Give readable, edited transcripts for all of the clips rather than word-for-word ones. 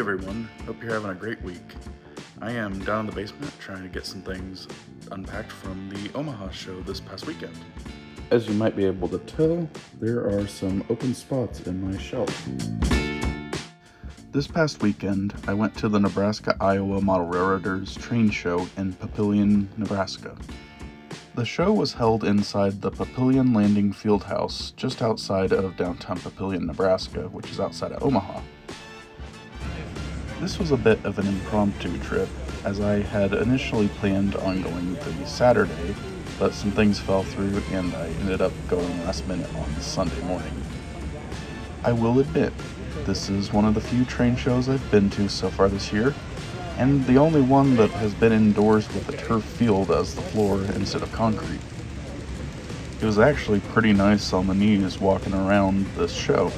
everyone, hope you're having a great week. I am down in the basement trying to get some things unpacked from the Omaha show this past weekend. As you might be able to tell, there are some open spots in my shelf. This past weekend, I went to the Nebraska-Iowa Model Railroaders train show in Papillion, Nebraska. The show was held inside the Papillion Landing Fieldhouse just outside of downtown Papillion, Nebraska, which is outside of Omaha. This was a bit of an impromptu trip, as I had initially planned on going the Saturday, but some things fell through and I ended up going last minute on Sunday morning. I will admit, this is one of the few train shows I've been to so far this year, and the only one that has been indoors with a turf field as the floor instead of concrete. It was actually pretty nice on the knees walking around this show.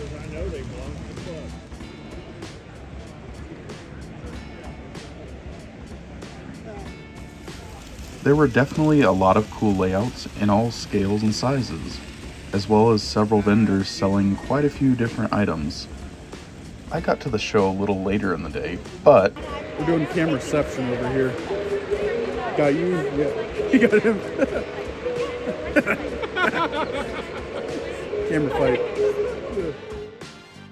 There were definitely a lot of cool layouts in all scales and sizes, as well as several vendors selling quite a few different items. I got to the show a little later in the day, but... We're doing camera reception over here. Got you? Yeah. You got him. Camera fight.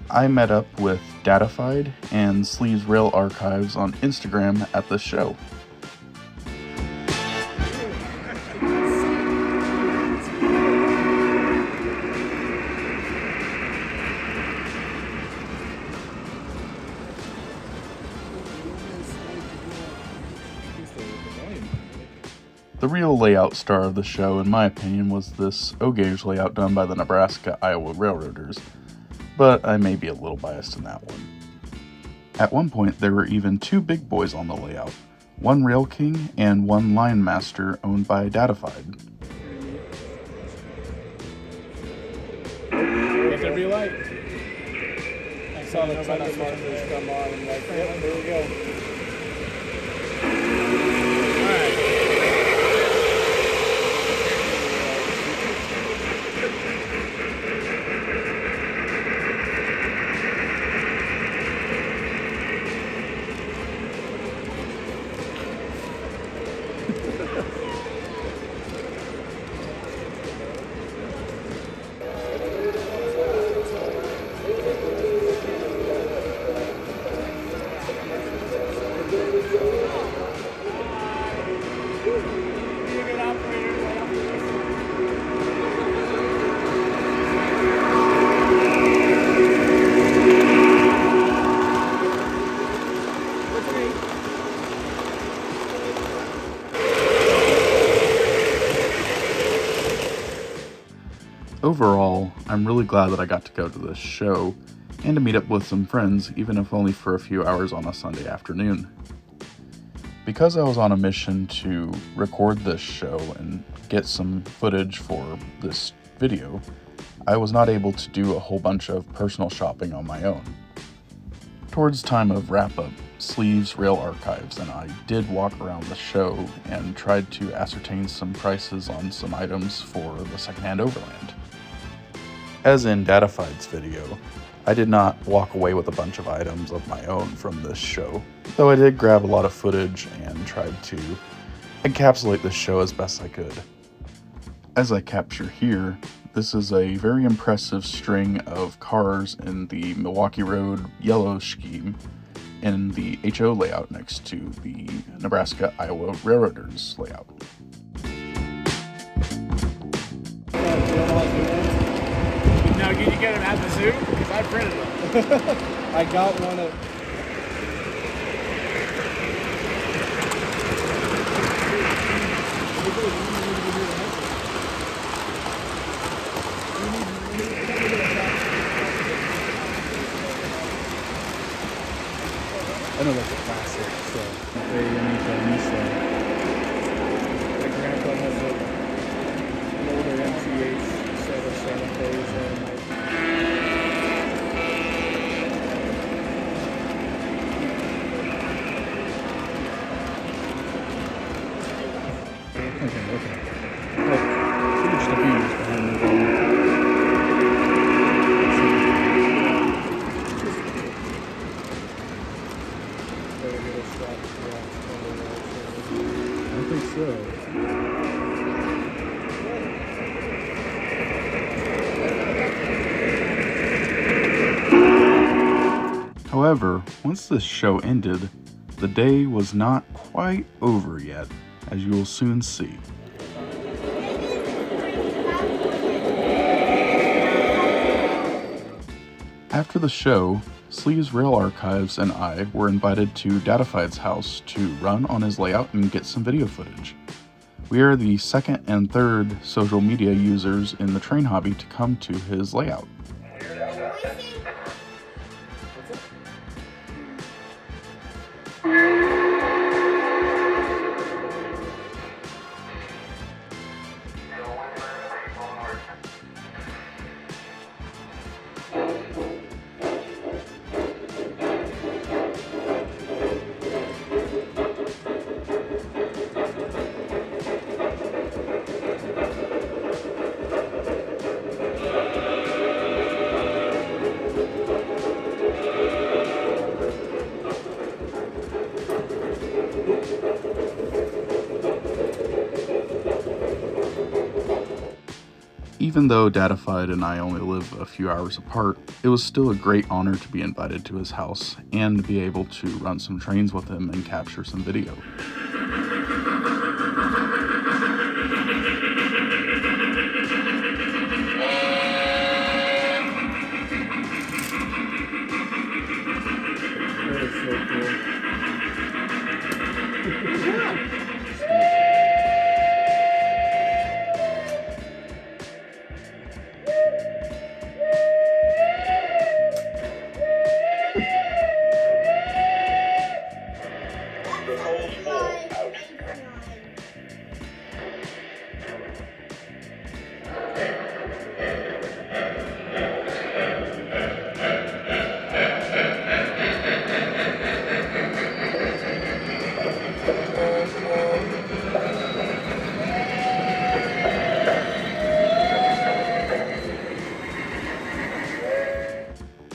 I met up with Datafied and Sleeves Rail Archives on Instagram at the show. The real layout star of the show, in my opinion, was this O-gauge layout done by the Nebraska-Iowa Railroaders, but I may be a little biased in that one. At one point, there were even two big boys on the layout, one Rail King and one Line Master owned by Datafied. Let there be light. I saw the ton of markers come on and like, yep, there we go. Overall, I'm really glad that I got to go to this show and to meet up with some friends, even if only for a few hours on a Sunday afternoon. Because I was on a mission to record this show and get some footage for this video, I was not able to do a whole bunch of personal shopping on my own. Towards time of wrap-up, Sleeves Rail Archives and I did walk around the show and tried to ascertain some prices on some items for the Secondhand Overland. As in Datafied's video, I did not walk away with a bunch of items of my own from this show, though I did grab a lot of footage and tried to encapsulate the show as best I could. As I capture here, this is a very impressive string of cars in the Milwaukee Road yellow scheme in the HO layout next to the Nebraska-Iowa Railroaders layout. Now, did you get them at the zoo? Because I printed them. I got one at... I know that's a classic, so they need to use that. My grandpa has an older MC8 set of Santa Fe's and okay. Well, should just a few years behind me. so. However, once this show ended, the day was not quite over yet, as you will soon see. After the show, Sleeves Rail Archives and I were invited to Datafied's house to run on his layout and get some video footage. We are the second and third social media users in the train hobby to come to his layout. Even though Datafied and I only live a few hours apart, it was still a great honor to be invited to his house and be able to run some trains with him and capture some video. That is so cool.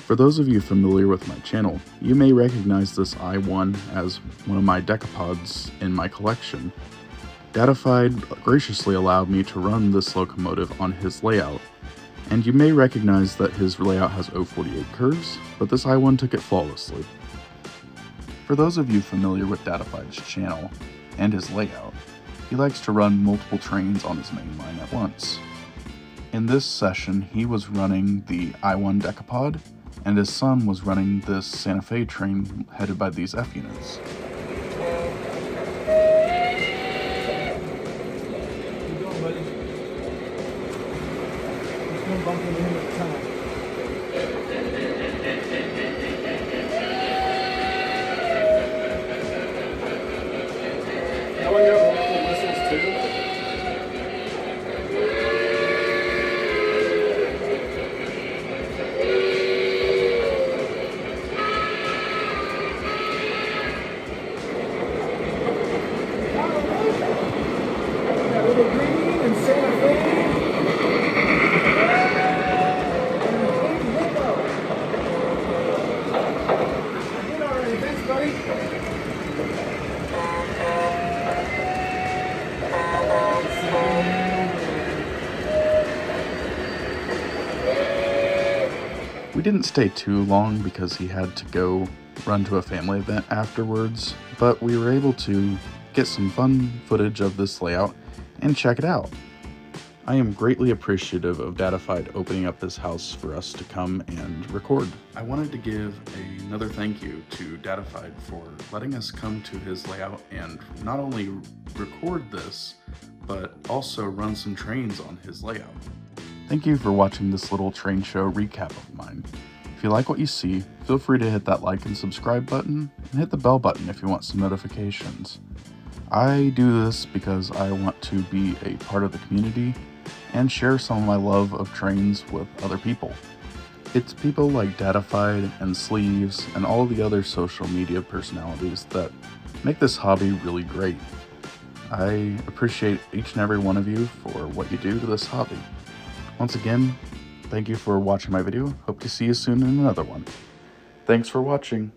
For those of you familiar with my channel, you may recognize this I1 as one of my decapods in my collection. Datafied graciously allowed me to run this locomotive on his layout, and you may recognize that his layout has 048 curves, but this I1 took it flawlessly. For those of you familiar with Datafied's channel and his layout, he likes to run multiple trains on his main line at once. In this session, he was running the I1 decapod, and his son was running this Santa Fe train headed by these F units. How you doing, buddy? Just gonna bump into him at the time. That way you have multiple whistles too? We didn't stay too long because he had to go run to a family event afterwards, but we were able to get some fun footage of this layout and check it out. I am greatly appreciative of Datafied opening up his house for us to come and record. I wanted to give another thank you to Datafied for letting us come to his layout and not only record this, but also run some trains on his layout. Thank you for watching this little train show recap of mine. If you like what you see, feel free to hit that like and subscribe button, and hit the bell button if you want some notifications. I do this because I want to be a part of the community and share some of my love of trains with other people. It's people like Datafied and Sleeves and all the other social media personalities that make this hobby really great. I appreciate each and every one of you for what you do to this hobby. Once again, thank you for watching my video. Hope to see you soon in another one. Thanks for watching.